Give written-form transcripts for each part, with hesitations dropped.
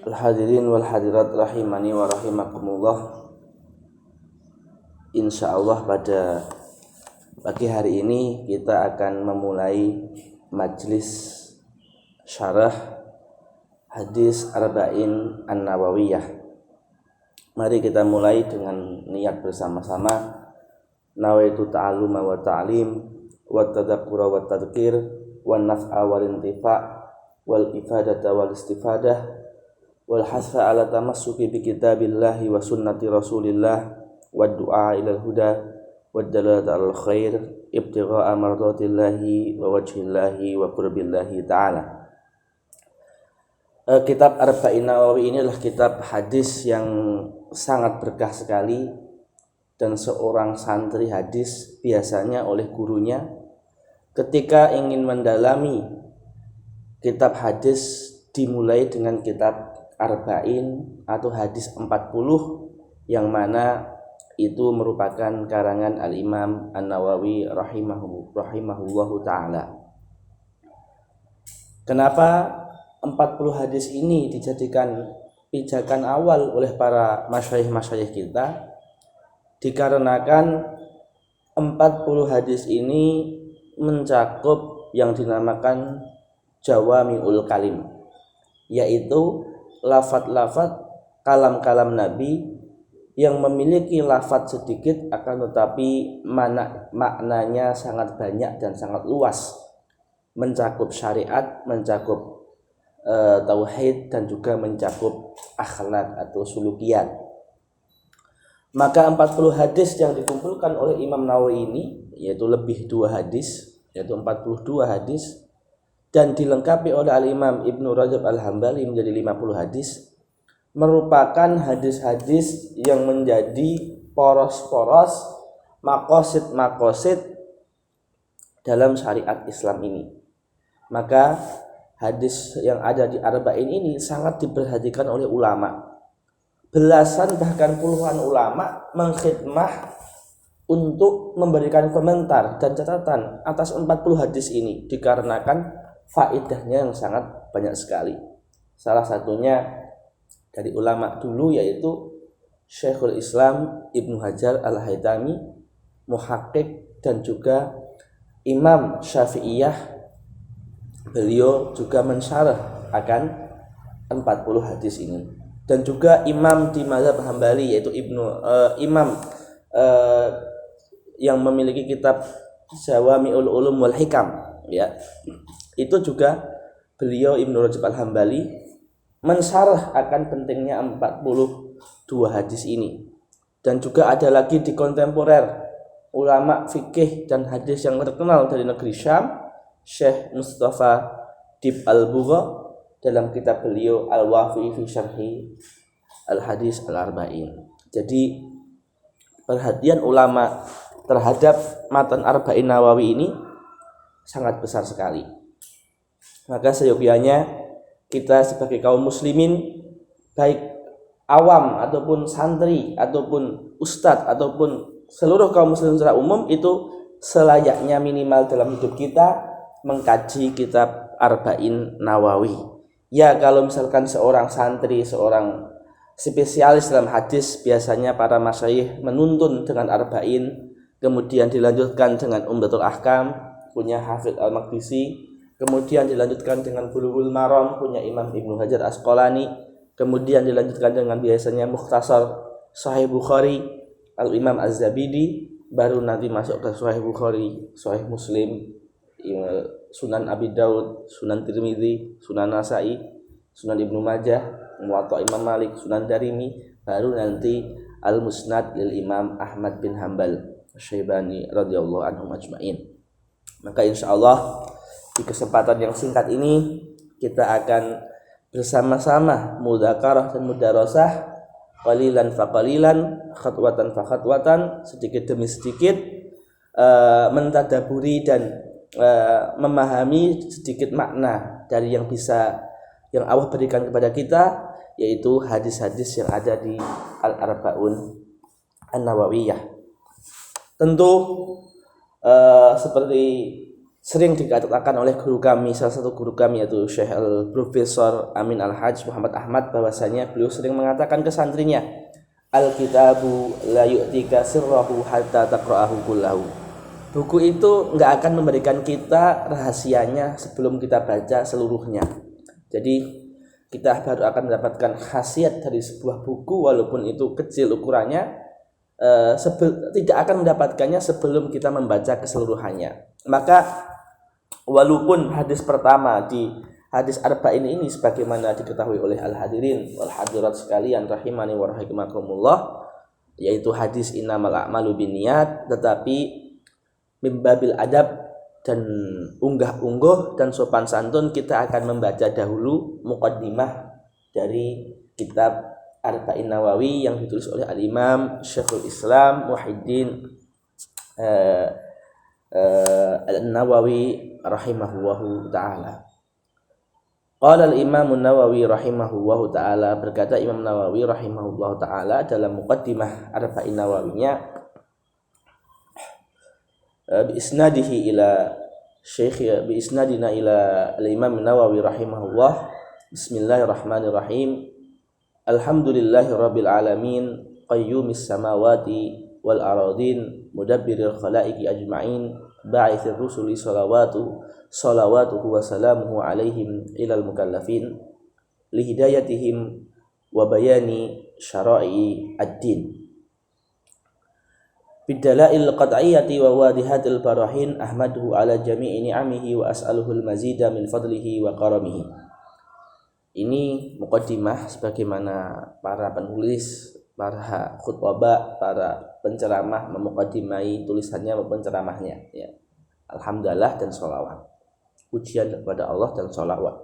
Al-hadirin wal hadirat rahimani wa rahimakumullah. Insyaallah pada pagi hari ini kita akan memulai majlis syarah hadis Arba'in An-Nawawiyah. Mari kita mulai dengan niat bersama-sama. Nawaitu ta'alluma wa ta'lim wa tadzakkura wa tadhkir wa naf'a wal intifa' wal ifadata wal istifadah wal hasra ala tamassuki bi kitabillahi wa sunnati rasulillah wa du'a ilal huda wa dalalata al khair ibtigha'a mardatillahi wa wajhillahi wa qurbillahi ta'ala. Kitab Arba'in Nawawi ini adalah kitab hadis yang sangat berkah sekali, dan seorang santri hadis biasanya oleh gurunya ketika ingin mendalami kitab hadis dimulai dengan kitab Arba'in atau hadis 40, yang mana itu merupakan karangan Al-Imam An-Nawawi rahimahullahu ta'ala. Kenapa 40 hadis ini dijadikan pijakan awal oleh para masyayikh kita? Dikarenakan 40 hadis ini mencakup yang dinamakan jawami'ul kalim, yaitu lafaz-lafaz kalam-kalam Nabi yang memiliki lafaz sedikit akan tetapi maknanya sangat banyak dan sangat luas, mencakup syariat, mencakup tauhid, dan juga mencakup akhlak atau sulukiyat. Maka 40 hadis yang dikumpulkan oleh Imam Nawawi ini, yaitu lebih 2 hadis, yaitu 42 hadis, dan dilengkapi oleh Al-Imam Ibnu Rajab Al-Hambali menjadi 50 hadis, merupakan hadis-hadis yang menjadi poros-poros makosid dalam syariat Islam ini. Maka hadis yang ada di Arba'in ini sangat diperhatikan oleh ulama. Belasan bahkan puluhan ulama mengkhidmah untuk memberikan komentar dan catatan atas 40 hadis ini, dikarenakan faedahnya yang sangat banyak sekali. Salah satunya dari ulama dulu yaitu Syekhul Islam Ibnu Hajar Al-Haytami, muhakkik dan juga Imam Syafi'iyah. Beliau juga mensyarah akan 40 hadis ini. Dan juga imam di mazhab Hambali yaitu imam yang memiliki kitab Jawami'ul Ulum wal Hikam, ya. Itu juga beliau Ibnu Rajab Al-Hambali mensyarah akan pentingnya 42 hadis ini. Dan juga ada lagi di kontemporer ulama fikih dan hadis yang terkenal dari negeri Syam, Syekh Mustafa Dib Al-Bugha dalam kitab beliau Al-Wafi fi Syarhi Al-Hadis Al-Arba'in. Jadi perhatian ulama terhadap matan Arba'in Nawawi ini sangat besar sekali. Maka seyogianya kita sebagai kaum muslimin, baik awam ataupun santri ataupun ustadz ataupun seluruh kaum muslim secara umum, itu selayaknya minimal dalam hidup kita mengkaji kitab Arba'in Nawawi. Ya, kalau misalkan seorang santri, seorang spesialis dalam hadis, biasanya para masyayikh menuntun dengan Arba'in, kemudian dilanjutkan dengan Umdatul Ahkam punya Hafidz Al-Maqdisi, kemudian dilanjutkan dengan Bulughul Maram punya Imam Ibnu Hajar Asqalani, kemudian dilanjutkan dengan biasanya Mukhtasar Sahih Bukhari Al-Imam Az-Zabidi, baru nanti masuk ke Sahih Bukhari, Sahih Muslim, Sunan Abi Daud, Sunan Tirmidzi, Sunan Nasa'i, Sunan Ibnu Majah, Muwatta Imam Malik, Sunan Darimi, baru nanti Al-Musnad lil Imam Ahmad bin Hanbal Asy-Syaibani radhiyallahu anhum ajmain. Maka insyaallah di kesempatan yang singkat ini kita akan bersama-sama mudzakarah dan mudarasah, qalilan fa qalilan, khatwatan fa khatwatan, sedikit demi sedikit mentadaburi dan memahami sedikit makna dari yang Allah berikan kepada kita, yaitu hadis-hadis yang ada di Al-Arba'un An-Nawawiyah. Tentu seperti sering dikatakan oleh guru kami, salah satu guru kami yaitu Syekh Profesor Amin Al-Hajj Muhammad Ahmad, bahwasanya beliau sering mengatakan ke santrinya, al-kitabu la yu'tika sirrahu hatta taqra'ahu kullahu. Buku itu enggak akan memberikan kita rahasianya sebelum kita baca seluruhnya. Jadi kita baru akan mendapatkan khasiat dari sebuah buku walaupun itu kecil ukurannya, tidak akan mendapatkannya sebelum kita membaca keseluruhannya. Maka walaupun hadis pertama di hadis arba'in ini sebagaimana diketahui oleh al-hadirin wal hadirat sekalian rahimani wa rahimakumullah, yaitu hadis innamal a'malu binniyat, tetapi mimbabil adab dan unggah-ungguh dan sopan santun kita akan membaca dahulu muqaddimah dari kitab Arba'in Nawawi yang ditulis oleh al-Imam Syekhul Islam Muhyiddin An-Nawawi rahimahullahu ta'ala. Qala al-Imam An-Nawawi rahimahullahu ta'ala, berkata Imam Nawawi rahimahullahu ta'ala dalam muqaddimah Arba'in Nawawinya, biisnadihi ila Syekh biisnadina ila al-Imam Nawawi rahimahullah. Bismillahirrahmanirrahim. Alhamdulillahi rabbil alamin, qayyumis samawati wal aradin, mudabbiril khalaiqi ajma'in, ba'itsir rusuli salawatuhu wa salamuhu alaihim ilal mukallafin lihidayatihim wa bayani syara'i ad-din. Bidalail qat'iyyati wa wadihatil barahin ahmaduhu ala jami'i ni'amihi wa as'aluhul mazida min fadlihi wa karamihi. Ini muqaddimah sebagaimana para penulis, para khutbah, para penceramah memuqaddimai tulisannya maupun ceramahnya, ya. Alhamdulillah dan sholawat, pujian kepada Allah dan sholawat.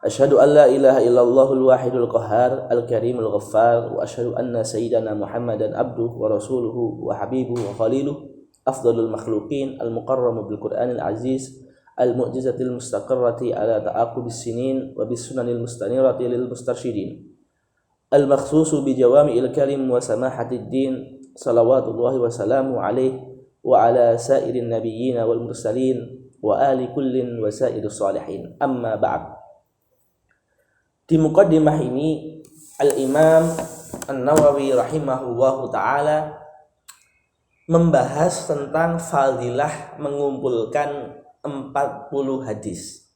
Asyhadu an la ilaha illallahul wahidul qahhar al-karimul ghaffar, wa asyhadu anna sayyidana Muhammadan abduhu wa rasuluhu wa habibuhu wa khaliluhu, afdalul makhluqin al-muqarramu bil Qur'anil aziz, al-mu'jizatil mustaqirrati ala ta'aqubis sinin wa bis sunanil mustanirati lil mustarsyidin, al-makhsusu bi jawami'il kalim wa samahatid din, salawatullahi wa salamu alaihi wa ala sairin nabiyyin wal mursalin wa ali kullin wa sairus salihin. Amma ba'd. Di muqaddimah ini Al-Imam An-Nawawi rahimahullahu ta'ala membahas tentang fadilah mengumpulkan 40 hadis.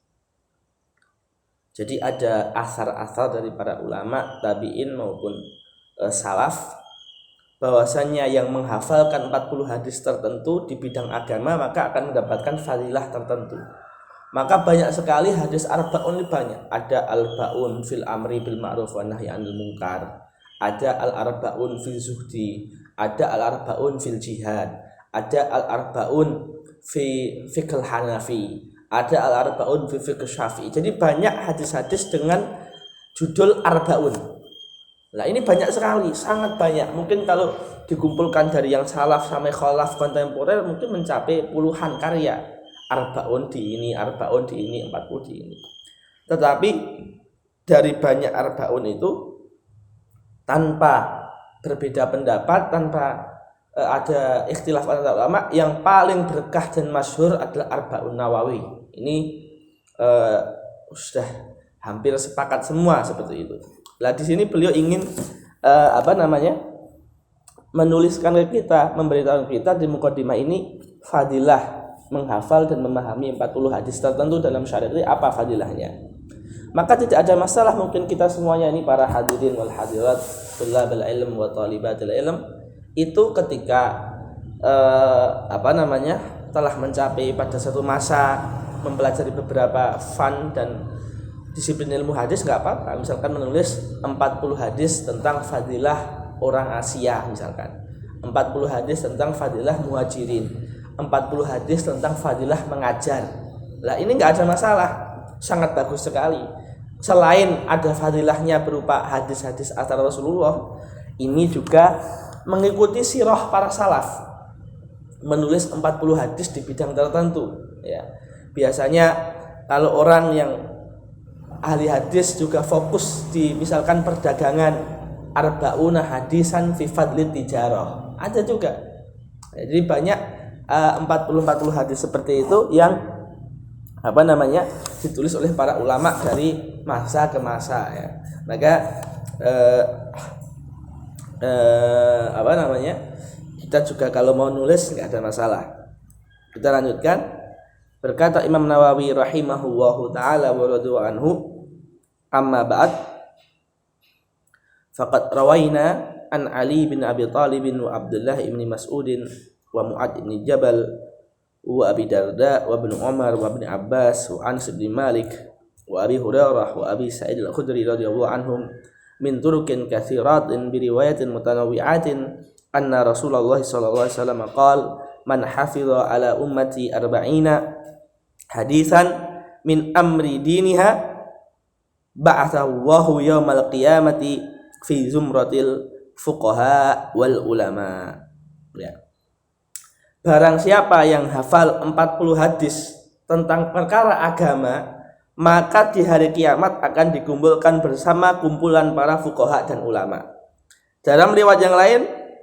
Jadi ada asar-asar dari para ulama tabi'in maupun salaf, bahwasanya yang menghafalkan 40 hadis tertentu di bidang agama maka akan mendapatkan fadilah tertentu. Maka banyak sekali hadis arba'un ini banyak. Ada al-ba'un fil amri bil ma'ruf wa nahyi 'anil munkar, ada al-arba'un fil zuhdi, ada al-arba'un fil jihad, ada al-arba'un fi fiqh Hanafi, ada al-arba'un fi fiqh Syafi'i. Jadi banyak hadis-hadis dengan judul arba'un. Nah, ini banyak sekali, sangat banyak. Mungkin kalau dikumpulkan dari yang salaf sampai khalaf kontemporer mungkin mencapai puluhan karya. Arba'un di ini, arba'un di ini, 40 di ini. Tetapi dari banyak arba'un itu tanpa berbeda pendapat, tanpa ada ikhtilaf antara ulama, yang paling berkah dan masyhur adalah Arba'un Nawawi. Ini sudah hampir sepakat semua seperti itu. Nah, di sini beliau ingin menuliskan ke kita, memberitahu kita di muqaddimah ini fadilah menghafal dan memahami 40 hadis tertentu dalam syariat ini apa fadilahnya. Maka tidak ada masalah, mungkin kita semuanya ini para hadirin wal hadirat, thulabul ilm wa talibatul ilm, itu ketika telah mencapai pada satu masa mempelajari beberapa fan dan disiplin ilmu hadis, enggak apa-apa. Misalkan menulis 40 hadis tentang fadilah orang Asia misalkan, 40 hadis tentang fadilah muhajirin, 40 hadis tentang fadilah mengajar. Lah ini enggak ada masalah, sangat bagus sekali. Selain ada fadilahnya berupa hadis-hadis asar Rasulullah, ini juga mengikuti sirah para salaf, menulis 40 hadis di bidang tertentu, ya. Biasanya kalau orang yang ahli hadis juga fokus di misalkan perdagangan, arba'una hadisan fi fadlit tijarah, ada juga. Jadi banyak 40 hadis seperti itu yang ditulis oleh para ulama dari masa ke masa ya. Maka kita juga kalau mau nulis nggak ada masalah. Kita lanjutkan. Berkata Imam Nawawi rahimahullahu taala wa radhiallahu anhu, amma ba'd, faqad rawaina an Ali bin Abi Thalib wa Abdullah ibn Mas'ud wa Mu'ad ibn Jabal wa Abi Darda wa Ibn Umar wa Ibn Abbas wa Anas bin Malik wa Abi Hurairah wa Abi Sa'id al-Khudri radhiyallahu anhum min turukin katsiratin bi riwayatin mutanawwi'atin anna Rasulullah sallallahu alaihi wasallam qala man hafidha ala ummati arba'ina hadisan min amri diniha ba'athahu Allahu yaumal qiyamati fi zumratil fuqaha wal ulama. Ya. Barang siapa yang hafal 40 hadis tentang perkara agama, maka di hari kiamat akan dikumpulkan bersama kumpulan para fuqaha dan ulama. Dalam riwayat yang lain,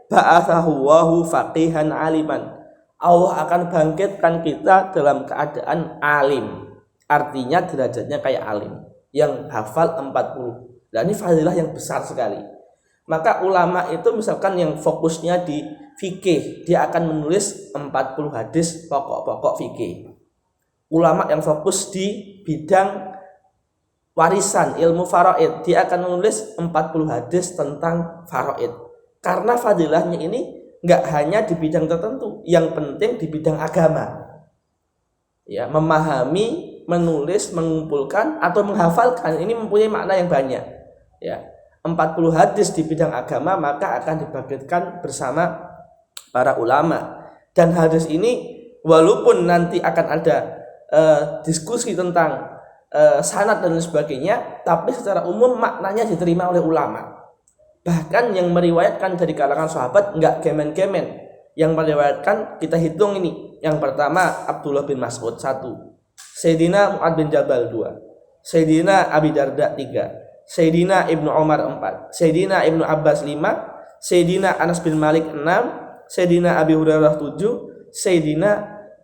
ba'athahu Allahu faqihan aliman. Allah akan bangkitkan kita dalam keadaan alim. Artinya derajatnya kayak alim yang hafal 40. Dan ini fadilah yang besar sekali. Maka ulama itu misalkan yang fokusnya di fikih, dia akan menulis 40 hadis pokok-pokok fikih. Ulama yang fokus di bidang warisan, ilmu faraid, dia akan menulis 40 hadis tentang faraid. Karena fadilahnya ini nggak hanya di bidang tertentu, yang penting di bidang agama. Ya, memahami, menulis, mengumpulkan atau menghafalkan ini mempunyai makna yang banyak. Ya, 40 hadis di bidang agama maka akan dibangkitkan bersama para ulama. Dan hadis ini walaupun nanti akan ada diskusi tentang sanad dan sebagainya, tapi secara umum maknanya diterima oleh ulama. Bahkan yang meriwayatkan dari kalangan sahabat enggak kemen-kemen. Yang meriwayatkan kita hitung ini. Yang pertama Abdullah bin Mas'ud 1, Sayyidina Mu'ad bin Jabal 2, Sayyidina Abi Darda 3, Sayyidina Ibnu Umar 4, Sayyidina Ibnu Abbas 5, Sayyidina Anas bin Malik 6, Sayyidina Abi Hurairah 7, Sayyidina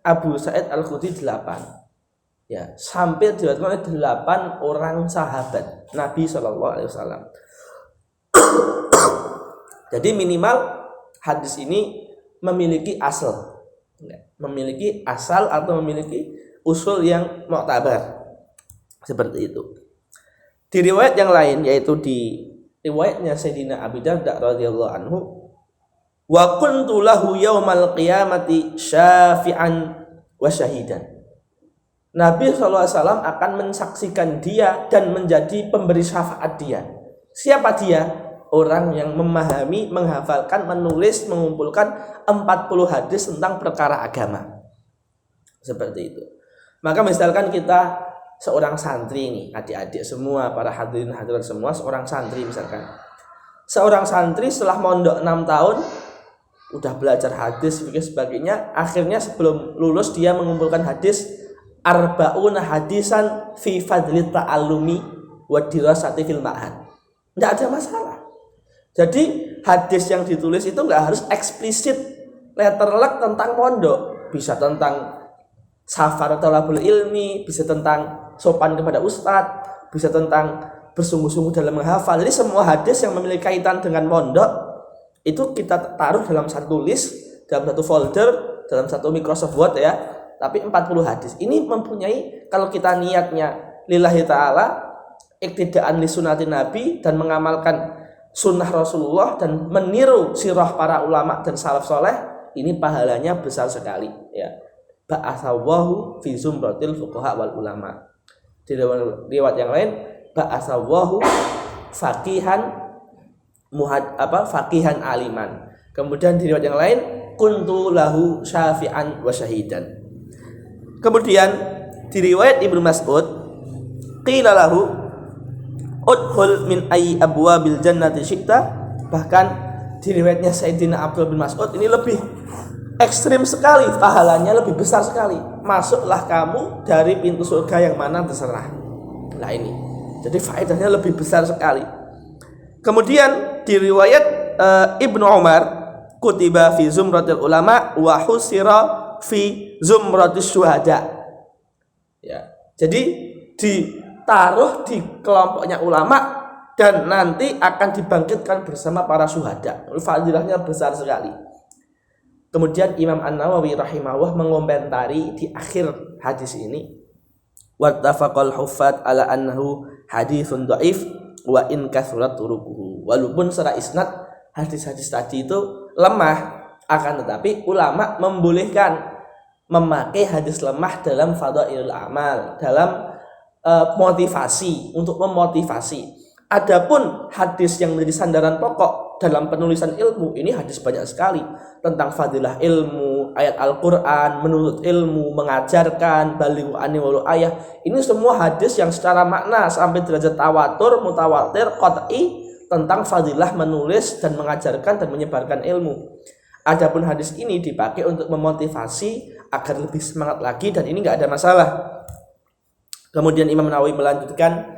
Abu Sa'id al-Khudri 8. Ya, sampai diriwayatkan oleh 8 orang sahabat Nabi SAW. Jadi minimal hadis ini memiliki asal, atau memiliki usul yang mu'tabar seperti itu. Di riwayat yang lain, yaitu di riwayatnya Sayyidina Abi Darda radhiyallahu anhu, wa kuntu lahu yaumal qiyamati syafi'an wa syahidan. Nabi SAW akan mensaksikan dia dan menjadi pemberi syafaat dia. Siapa dia? Orang yang memahami, menghafalkan, menulis, mengumpulkan 40 hadis tentang perkara agama. Seperti itu. Maka misalkan kita seorang santri nih, adik-adik semua, para hadirin hadirat semua, seorang santri misalkan. Seorang santri setelah mondok 6 tahun, udah belajar hadis, fikih sebagainya, akhirnya sebelum lulus dia mengumpulkan hadis arba'una hadisan fi fadli ta'allumi wa dirasati fil ma'had. Enggak ada masalah. Jadi hadis yang ditulis itu enggak harus eksplisit letterlek tentang pondok, bisa tentang safar thalabul ilmi, bisa tentang sopan kepada ustadz, bisa tentang bersungguh-sungguh dalam menghafal. Jadi semua hadis yang memiliki kaitan dengan pondok itu kita taruh dalam satu list, dalam satu folder, dalam satu Microsoft Word ya. Tapi 40 hadis ini mempunyai, kalau kita niatnya lillahi ta'ala, iktidaan li sunnati Nabi dan mengamalkan sunnah Rasulullah dan meniru sirah para ulama dan salaf soleh, ini pahalanya besar sekali ya. Ba'atsawahu fi zumratil fuqaha wal ulama. Di riwayat yang lain, ba'atsawahu faqihan faqihan aliman. Kemudian di riwayat yang lain, kuntu lahu syafi'an wa syahidan. Kemudian di riwayat Ibnu Mas'ud, qila lahu udkhul min ayyi abwabil jannati syi'ta. Bahkan di riwayatnya Sayyidina Abdullah bin Mas'ud ini lebih ekstrim sekali, pahalanya lebih besar sekali. Masuklah kamu dari pintu surga yang mana terserah. Nah ini, jadi faedahnya lebih besar sekali. Kemudian di riwayat Ibnu Umar, kutiba fi zumratil ulama wa husira fi zumratis syuhada. Ya. Jadi ditaruh di kelompoknya ulama dan nanti akan dibangkitkan bersama para syuhada. Fadilahnya besar sekali. Kemudian Imam An-Nawawi rahimahullah mengomentari di akhir hadis ini, wattafaqal huffaz ala annahu haditsun dhaif wa in kathurat turuquhu. Walaupun secara isnad hadis-hadis tadi itu lemah, akan tetapi ulama membolehkan memakai hadis lemah dalam fadhailul amal, dalam motivasi, untuk memotivasi. Adapun hadis yang menjadi sandaran pokok dalam penulisan ilmu, ini hadis banyak sekali tentang fadilah ilmu, ayat Al-Quran, menuntut ilmu, mengajarkan, balighu anni walau ayah. Ini semua hadis yang secara makna sampai derajat tawatur, mutawatir, qat'i tentang fadilah menulis dan mengajarkan dan menyebarkan ilmu. Adapun hadis ini dipakai untuk memotivasi agar lebih semangat lagi, dan ini nggak ada masalah. Kemudian Imam Nawawi melanjutkan,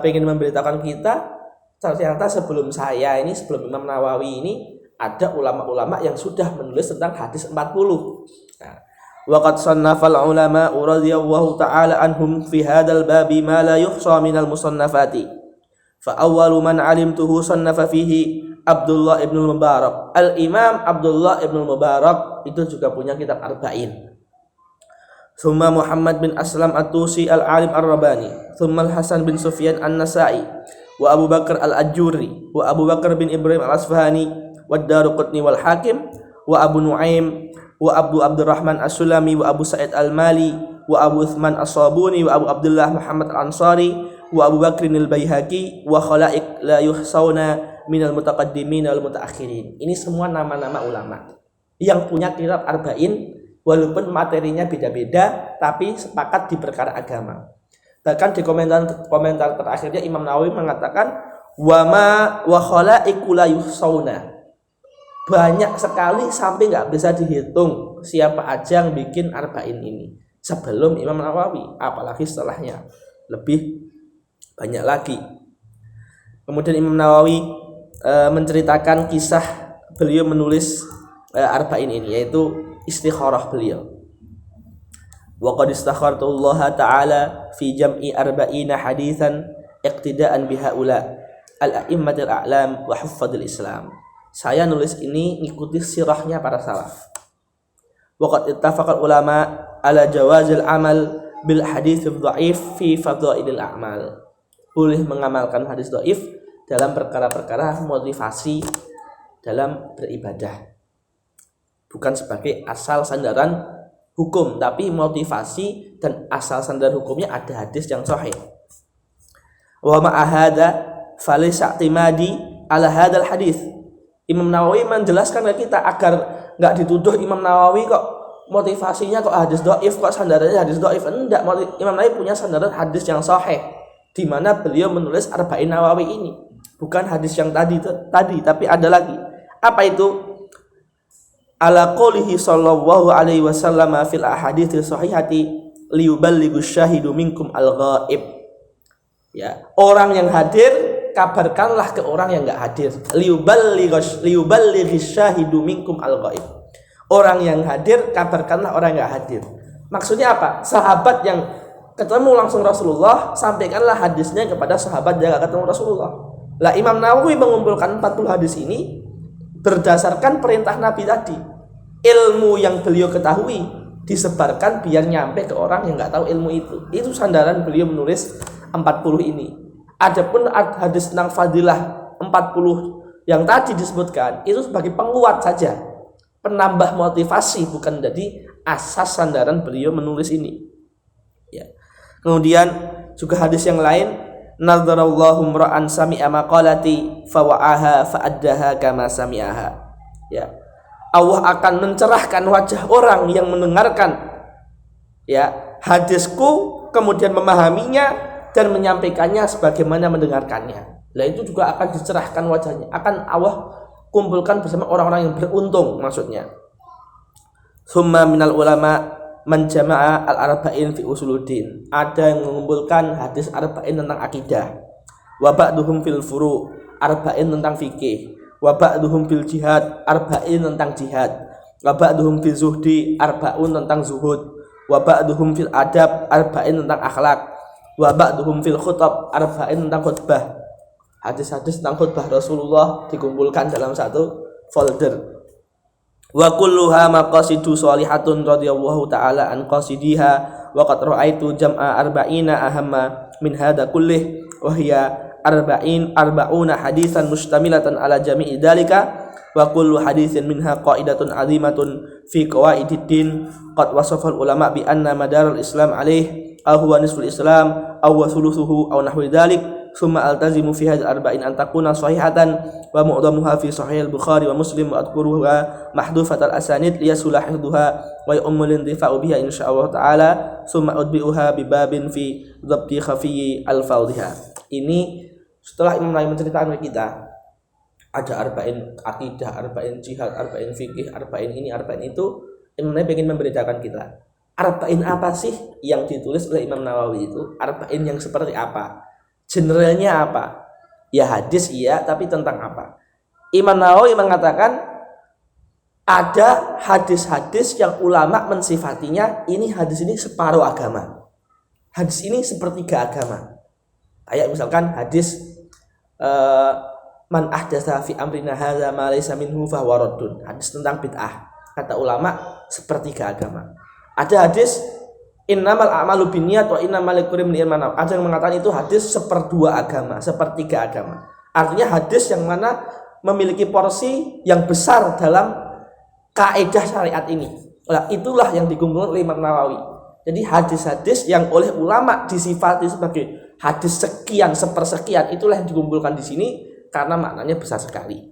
pengen memberitakan kita, ternyata sebelum Imam Nawawi ini ada ulama-ulama yang sudah menulis tentang hadis 40. Nah, waqad sannafal ulama radhiyallahu ta'ala anhum fi hadzal babi ma la yuhsa minal musannafati. Fa awwalu man 'alimtuhu sannafa fihi Abdullah ibn Mubarak. Al-Imam Abdullah ibn Mubarak itu juga punya kitab Arba'in. Thumma Muhammad bin Aslam At-Tusi Al-Alim Ar-Rabani, thumma Al-Hasan bin Sufyan An-Nasa'i, wa Abu Bakar Al-Ajuri, wa Abu Bakar bin Ibrahim Al-Asfahani, wa Daruqutni wal Hakim, wa Abu Nuaim, wa Abu Abdurrahman As-Sulami, wa Abu Sa'id Al-Mali, wa Abu Uthman As-Sabuni, wa Abu Abdullah Muhammad Al-Ansari, wa Abu Bakrin Al-Baihaqi, wa khala'iq la yuhsawna minal mutaqaddimin wal mutaakhirin. Ini semua nama-nama ulama yang punya kitab Arba'in, walaupun materinya beda-beda tapi sepakat di perkara agama. Bahkan di komentar terakhirnya Imam Nawawi mengatakan wa khalaiqu la yuhsauna. Banyak sekali sampai nggak bisa dihitung siapa aja yang bikin Arba'in ini sebelum Imam Nawawi, apalagi setelahnya lebih banyak lagi. Kemudian Imam Nawawi menceritakan kisah beliau menulis Arba'in ini, yaitu istikharah beliau. Wa qad istakhartu Allah Ta'ala fi jam'i arba'ina haditsan iqtida'an bihaula al-a'immatil a'lam wa huffadil Islam. Saya nulis ini ngikuti sirahnya para salaf. Wa qad ittafaqal ulama ala jawazil amal bil hadits dhaif fi fadhailil a'mal. Boleh mengamalkan hadis dhaif dalam perkara-perkara motivasi dalam beribadah. Bukan sebagai asal sandaran hukum, tapi motivasi dan asal sandaran hukumnya ada hadis yang sahih. Wa ma'ahada falaysa i'timadi ala hadzal hadis. Imam Nawawi menjelaskan ke kita agar enggak dituduh Imam Nawawi kok motivasinya kok hadis dhaif, kok sandarannya hadis dhaif. Enggak, Imam Nawawi punya sandaran hadis yang sahih di mana beliau menulis Arba'in Nawawi ini. Bukan hadis yang tadi tapi ada lagi. Apa itu? Ala qoulihi sallallahu alaihi wasallam fil ahadits sahihati liyuballighush syahidu minkum al-ghaib. Ya, orang yang hadir kabarkanlah ke orang yang enggak hadir. Liyuballighush syahidu minkum al-ghaib. Orang yang hadir kabarkanlah orang yang enggak hadir. Maksudnya apa? Sahabat yang ketemu langsung Rasulullah, sampaikanlah hadisnya kepada sahabat yang enggak ketemu Rasulullah. Lah Imam Nawawi mengumpulkan 40 hadis ini berdasarkan perintah Nabi tadi. Ilmu yang beliau ketahui disebarkan biar nyampe ke orang yang nggak tahu ilmu itu. Itu sandaran beliau menulis 40 ini. Adapun hadis tentang fadilah 40 yang tadi disebutkan itu sebagai penguat saja, penambah motivasi, bukan jadi asas sandaran beliau menulis ini. Ya. Kemudian juga hadis yang lain, nadzarallahu mra'an sami'a maqalati fawa'aha fa'addaha kama sami'aha. Ya. Allah akan mencerahkan wajah orang yang mendengarkan ya hadisku, kemudian memahaminya dan menyampaikannya sebagaimana mendengarkannya. Nah itu juga akan dicerahkan wajahnya, akan Allah kumpulkan bersama orang-orang yang beruntung maksudnya. Summa minal ulama man jama'a al-arba'in fi usuluddin. Ada yang mengumpulkan hadis arba'in tentang akidah. Wa ba'duhum fil furu', arba'in tentang fikih. Wa ba'duhum fil jihad, arba'in tentang jihad. wa ba'duhum fi zuhdi arba'un tentang zuhud, wa ba'duhum fil adab arba'in tentang akhlak, wa ba'duhum fil khutab arba'in tentang khutbah. Hadis-hadis tentang khutbah Rasulullah dikumpulkan dalam satu folder. Wa kulluha maqasidu sholihatun radhiyallahu ta'ala an qasidiha wa qad ra'aitu jam'a arba'ina ahamma min hadha kullih wa hiya arba'una hadisan mustamilatan ala jami'i dzalika wa kullu haditsin minha qaidatun 'azimatun fi qawaididdin qad wasafa ulama bi anna madarul islam alaih aw huwa nisful islam aw wa thuluthuhu aw nahwi dzalik summa altazimu fi hadhihi arba'in an takuna sahihatan wa mu'dhamuha fi sahih al-bukhari wa muslim wa adkuruha mahdhufat al-asanid liyasulahiduha wa yu'mul intifa'u biha insyaallah taala summa udbi'uha bi babin fi dhabti khafiyyi al-fawdhiha. Ini setelah Imam Nawawi menceritakan kepada kita ada arba'in akidah, arba'in jihad, arba'in fikih, arba'in ini, arba'in itu, Imam Nawawi ingin membedakan kita. Arba'in apa sih yang ditulis oleh Imam Nawawi itu? Arba'in yang seperti apa? Generalnya apa? Ya hadis iya, tapi tentang apa? Imam Nawawi mengatakan ada hadis-hadis yang ulama mensifatinya ini hadis ini separuh agama. Hadis ini sepertiga agama. Kayak misalkan hadis man ahdatsa fi amrina hadza ma laysa minhu fa huwa raddun. Hadis tentang bid'ah. Kata ulama sepertiga agama. Ada hadis innamal a'malu binniyat wa innamal likulli imrin ma nawa. Ada yang mengatakan itu hadis seperdua agama, sepertiga agama. Artinya hadis yang mana memiliki porsi yang besar dalam kaidah syariat ini. Nah, itulah yang dikumpulkan oleh Imam Nawawi. Jadi hadis-hadis yang oleh ulama disifati sebagai hadis sekian sepersekian itulah yang dikumpulkan di sini karena maknanya besar sekali.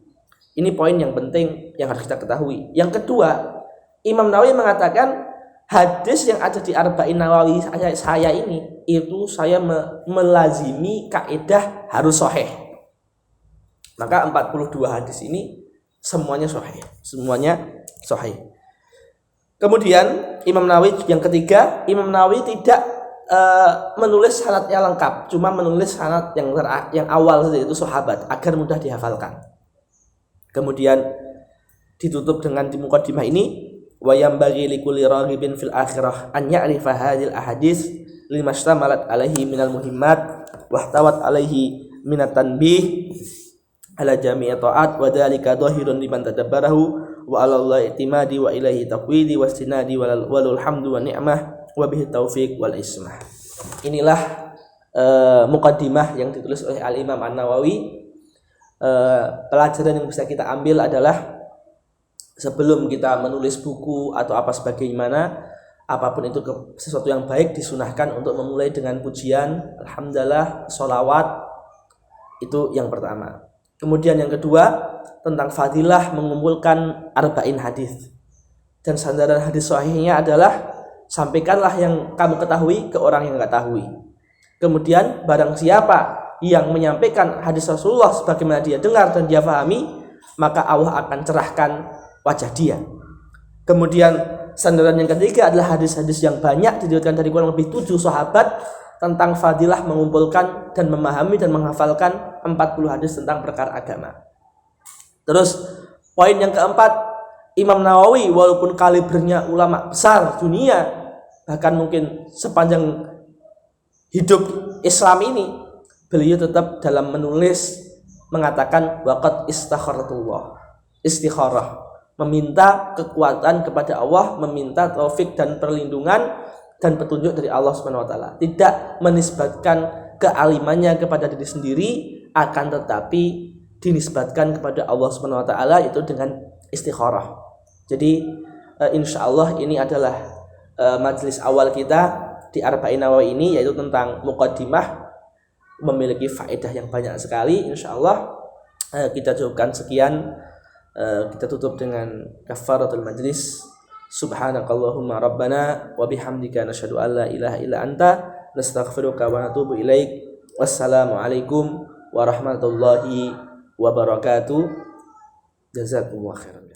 Ini poin yang penting yang harus kita ketahui. Yang kedua, Imam Nawawi mengatakan hadis yang ada di Arba'in Nawawi saya ini itu saya melazimi kaidah harus sahih. Maka 42 hadis ini semuanya sahih, semuanya sahih. Kemudian Imam Nawawi yang ketiga, Imam Nawawi tidak menulis sanadnya lengkap, cuma menulis sanad yang awal saja, itu sahabat agar mudah dihafalkan. Kemudian ditutup dengan di muqaddimah ini wa yambaghi likulli raghibin fil akhirah an ya'rifa hadhil ahadits limashtamalat alaihi minal muhimmat wahtawat alaihi minat tanbih ala jami'i ta'at wa dzalika dhahirun liman tadabbarahu wa 'ala Allah i'timadi wa ilaihi taqwidi wastinadi walul hamdu wa ni'mah wa bihi taufiq wal ismah. Inilah muqaddimah yang ditulis oleh Al-Imam An-Nawawi. Pelajaran yang bisa kita ambil adalah sebelum kita menulis buku atau apa sebagaimana, apapun itu sesuatu yang baik disunahkan untuk memulai dengan pujian, alhamdulillah, sholawat. Itu yang pertama. Kemudian yang kedua tentang fadilah mengumpulkan arba'in hadis. Dan sandaran hadis sahihnya adalah sampaikanlah yang kamu ketahui ke orang yang enggak tahu. Kemudian barang siapa yang menyampaikan hadis Rasulullah sebagaimana dia dengar dan dia fahami, maka Allah akan cerahkan wajah dia. Kemudian sandaran yang ketiga adalah hadis-hadis yang banyak diriwayatkan dari kurang lebih 7 sahabat tentang fadilah mengumpulkan dan memahami dan menghafalkan 40 hadis tentang perkara agama. Terus poin yang keempat, Imam Nawawi walaupun kalibernya ulama besar dunia, bahkan mungkin sepanjang hidup Islam ini, beliau tetap dalam menulis mengatakan waqad istakharatullah, istikharah, meminta kekuatan kepada Allah, meminta taufik dan perlindungan dan petunjuk dari Allah Subhanahu wa taala. Tidak menisbatkan kealimannya kepada diri sendiri, akan tetapi dinisbatkan kepada Allah Subhanahu wa taala itu dengan istikharah. Jadi insyaallah ini adalah majelis awal kita di Arba'in Nawawi ini, yaitu tentang muqaddimah, memiliki faedah yang banyak sekali. Insyaallah kita cukupkan sekian. Kita tutup dengan kafaratul majlis. Subhanakallahumma rabbana wa bihamdika nasyhadu an la ilaha illa anta nastaghfiruka wa natubu ilaik. Wassalamualaikum warahmatullahi wabarakatuh. Jazakumullah khairan.